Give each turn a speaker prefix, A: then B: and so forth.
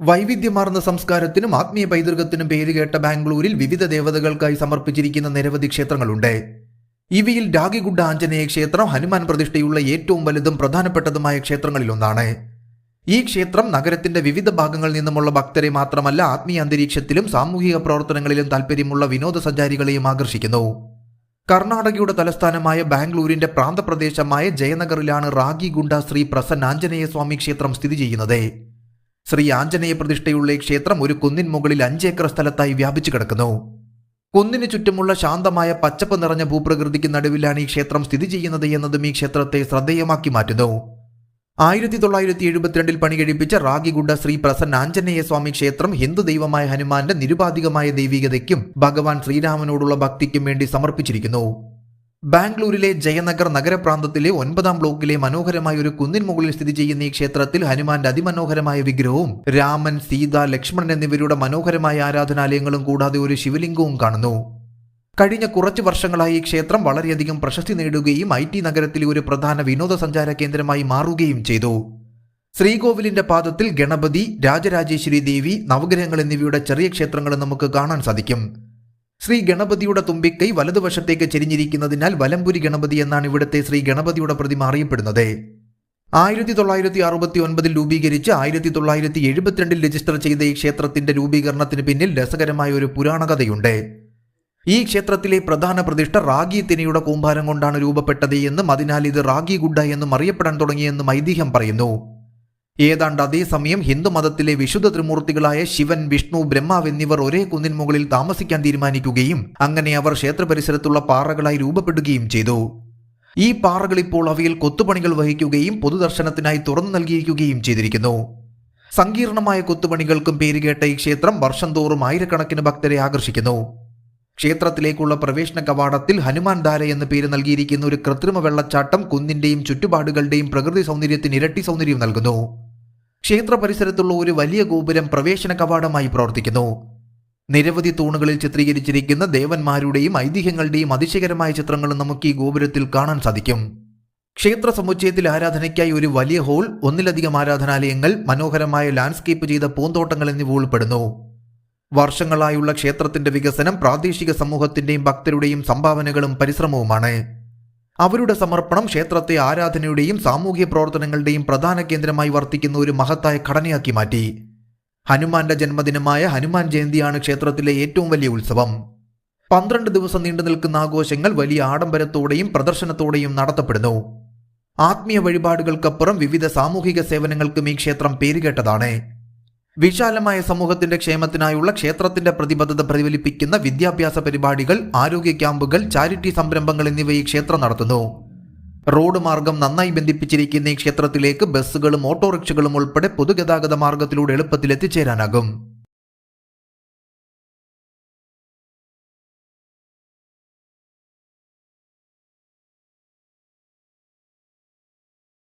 A: വൈവിധ്യമാർന്ന സംസ്കാരത്തിനും ആത്മീയ പൈതൃകത്തിനും പേരുകേട്ട ബാംഗ്ലൂരിൽ വിവിധ ദേവതകൾക്കായി സമർപ്പിച്ചിരിക്കുന്ന നിരവധി ക്ഷേത്രങ്ങളുണ്ട്. ഇവയിൽ രാഗിഗുഡ ആഞ്ജനേയ ക്ഷേത്രം ഹനുമാൻ പ്രതിഷ്ഠയുള്ള ഏറ്റവും വലുതും പ്രധാനപ്പെട്ടതുമായ ക്ഷേത്രങ്ങളിലൊന്നാണ്. ഈ ക്ഷേത്രം നഗരത്തിന്റെ വിവിധ ഭാഗങ്ങളിൽ നിന്നുമുള്ള ഭക്തരെ മാത്രമല്ല, ആത്മീയ അന്തരീക്ഷത്തിലും സാമൂഹിക പ്രവർത്തനങ്ങളിലും താൽപ്പര്യമുള്ള വിനോദസഞ്ചാരികളെയും ആകർഷിക്കുന്നു. കർണാടകയുടെ തലസ്ഥാനമായ ബാംഗ്ലൂരിന്റെ പ്രാന്തപ്രദേശമായ ജയനഗറിലാണ് റാഗിഗുഡ ശ്രീ പ്രസന്ന ആഞ്ജനേയ സ്വാമി ക്ഷേത്രം സ്ഥിതി ചെയ്യുന്നത്. ശ്രീ ആഞ്ജനേയ പ്രതിഷ്ഠയുള്ള ഈ ക്ഷേത്രം ഒരു കുന്നിൻ മുകളിൽ 5 ഏക്കർ സ്ഥലത്തായി വ്യാപിച്ചു കിടക്കുന്നു. കുന്നിന് ചുറ്റുമുള്ള ശാന്തമായ പച്ചപ്പ് നിറഞ്ഞ ഭൂപ്രകൃതിക്ക് നടുവിലാണ് ഈ ക്ഷേത്രം സ്ഥിതി ചെയ്യുന്നത് എന്നതും ഈ ക്ഷേത്രത്തെ ശ്രദ്ധേയമാക്കി മാറ്റുന്നു. 1972 പണി കഴിപ്പിച്ച റാഗിഗുഡ ശ്രീ പ്രസന്ന ആഞ്ജനേയ സ്വാമി ക്ഷേത്രം ഹിന്ദു ദൈവമായ ഹനുമാന്റെ നിരുപാധികമായ ദൈവികതയ്ക്കും ഭഗവാൻ ശ്രീരാമനോടുള്ള ഭക്തിക്കും വേണ്ടി സമർപ്പിച്ചിരിക്കുന്നു. ബാംഗ്ലൂരിലെ ജയനഗർ നഗരപ്രാന്തത്തിലെ 9ാം ബ്ലോക്കിലെ മനോഹരമായ ഒരു കുന്നിൻ മുകളിൽ സ്ഥിതി ചെയ്യുന്ന ഈ ക്ഷേത്രത്തിൽ ഹനുമാന്റെ അതിമനോഹരമായ വിഗ്രഹവും രാമൻ, സീത, ലക്ഷ്മണൻ എന്നിവരുടെ മനോഹരമായ ആരാധനാലയങ്ങളും കൂടാതെ ഒരു ശിവലിംഗവും കാണുന്നു. കഴിഞ്ഞ കുറച്ച് വർഷങ്ങളായി ഈ ക്ഷേത്രം വളരെയധികം പ്രശസ്തി നേടുകയും IT നഗരത്തിലെ ഒരു പ്രധാന വിനോദസഞ്ചാര കേന്ദ്രമായി മാറുകയും ചെയ്തു. ശ്രീകോവിലിന്റെ പാദത്തിൽ ഗണപതി, രാജരാജേശ്വരി ദേവി, നവഗ്രഹങ്ങൾ എന്നിവയുടെ ചെറിയ ക്ഷേത്രങ്ങളും നമുക്ക് കാണാൻ സാധിക്കും. ശ്രീ ഗണപതിയുടെ തുമ്പിക്കൈ വലതുവശത്തേക്ക് ചെരിഞ്ഞിരിക്കുന്നതിനാൽ വലംപുരി ഗണപതി എന്നാണ് ഇവിടുത്തെ ശ്രീ ഗണപതിയുടെ പ്രതിമ അറിയപ്പെടുന്നത്. 1969 രൂപീകരിച്ച് 1972 രജിസ്റ്റർ ചെയ്ത ഈ ക്ഷേത്രത്തിന്റെ രൂപീകരണത്തിന് പിന്നിൽ രസകരമായ ഒരു പുരാണകഥയുണ്ട്. ഈ ക്ഷേത്രത്തിലെ പ്രധാന പ്രതിഷ്ഠ റാഗി തിനയുടെ കൂമ്പാരം കൊണ്ടാണ് രൂപപ്പെട്ടത് എന്നും അതിനാൽ ഇത് റാഗിഗുഡ എന്നും അറിയപ്പെടാൻ തുടങ്ങിയെന്നും ഐതിഹ്യം പറയുന്നു. ഏതാണ്ട് അതേസമയം ഹിന്ദുമതത്തിലെ വിശുദ്ധ ത്രിമൂർത്തികളായ ശിവൻ, വിഷ്ണു, ബ്രഹ്മാവ് എന്നിവർ ഒരേ കുന്നിൻ മുകളിൽ താമസിക്കാൻ തീരുമാനിക്കുകയും അങ്ങനെ അവർ ക്ഷേത്രപരിസരത്തുള്ള പാറകളായി രൂപപ്പെടുകയും ചെയ്തു. ഈ പാറകൾ ഇപ്പോൾ അവയിൽ കൊത്തുപണികൾ വഹിക്കുകയും പൊതുദർശനത്തിനായി തുറന്നു നൽകിയിരിക്കുകയും ചെയ്തിരിക്കുന്നു. സങ്കീർണമായ കൊത്തുപണികൾക്കും പേരുകേട്ട ഈ ക്ഷേത്രം വർഷം തോറും ആയിരക്കണക്കിന് ഭക്തരെ ആകർഷിക്കുന്നു. ക്ഷേത്രത്തിലേക്കുള്ള പ്രവേശന കവാടത്തിൽ ഹനുമാൻ ധാര എന്ന് പേര് നൽകിയിരിക്കുന്ന ഒരു കൃത്രിമ വെള്ളച്ചാട്ടം കുന്നിന്റെയും ചുറ്റുപാടുകളുടെയും പ്രകൃതി സൗന്ദര്യത്തിന് ഇരട്ടി സൗന്ദര്യം നൽകുന്നു. ക്ഷേത്ര പരിസരത്തുള്ള ഒരു വലിയ ഗോപുരം പ്രവേശന കവാടമായി പ്രവർത്തിക്കുന്നു. നിരവധി തൂണുകളിൽ ചിത്രീകരിച്ചിരിക്കുന്ന ദേവന്മാരുടെയും ഐതിഹ്യങ്ങളുടെയും അതിശയകരമായ ചിത്രങ്ങളും നമുക്ക് ഈ ഗോപുരത്തിൽ കാണാൻ സാധിക്കും. ക്ഷേത്ര സമുച്ചയത്തിൽ ആരാധനയ്ക്കായി ഒരു വലിയ ഹോൾ, ഒന്നിലധികം ആരാധനാലയങ്ങൾ, മനോഹരമായ ലാൻഡ്സ്കേപ്പ് ചെയ്ത പൂന്തോട്ടങ്ങൾ എന്നിവ ഉൾപ്പെടുന്നു. വർഷങ്ങളായുള്ള ക്ഷേത്രത്തിന്റെ വികസനം പ്രാദേശിക സമൂഹത്തിന്റെയും ഭക്തരുടെയും സംഭാവനകളും പരിശ്രമവുമാണ്. അവരുടെ സമർപ്പണം ക്ഷേത്രത്തെ ആരാധനയുടെയും സാമൂഹ്യ പ്രവർത്തനങ്ങളുടെയും പ്രധാന കേന്ദ്രമായി വർത്തിക്കുന്ന ഒരു മഹത്തായ ഘടനയാക്കി മാറ്റി. ഹനുമാന്റെ ജന്മദിനമായ ഹനുമാൻ ജയന്തിയാണ് ക്ഷേത്രത്തിലെ ഏറ്റവും വലിയ ഉത്സവം. 12 ദിവസം നീണ്ടു നിൽക്കുന്ന ആഘോഷങ്ങൾ വലിയ ആഡംബരത്തോടെയും പ്രദർശനത്തോടെയും നടത്തപ്പെടുന്നു. ആത്മീയ വഴിപാടുകൾക്കപ്പുറം വിവിധ സാമൂഹിക സേവനങ്ങൾക്കും ഈ ക്ഷേത്രം പേരുകേട്ടതാണ്. വിശാലമായ സമൂഹത്തിന്റെ ക്ഷേമത്തിനായുള്ള ക്ഷേത്രത്തിന്റെ പ്രതിബദ്ധത പ്രതിഫലിപ്പിക്കുന്ന വിദ്യാഭ്യാസ പരിപാടികൾ, ആരോഗ്യ ക്യാമ്പുകൾ, ചാരിറ്റി സംരംഭങ്ങൾ എന്നിവ ഈ ക്ഷേത്രം നടത്തുന്നു. റോഡ് മാർഗം നന്നായി ബന്ധിപ്പിച്ചിരിക്കുന്ന ഈ ക്ഷേത്രത്തിലേക്ക് ബസ്സുകളും ഓട്ടോറിക്ഷകളും ഉൾപ്പെടെ പൊതുഗതാഗത മാർഗത്തിലൂടെ എളുപ്പത്തിൽ എത്തിച്ചേരാനാകും.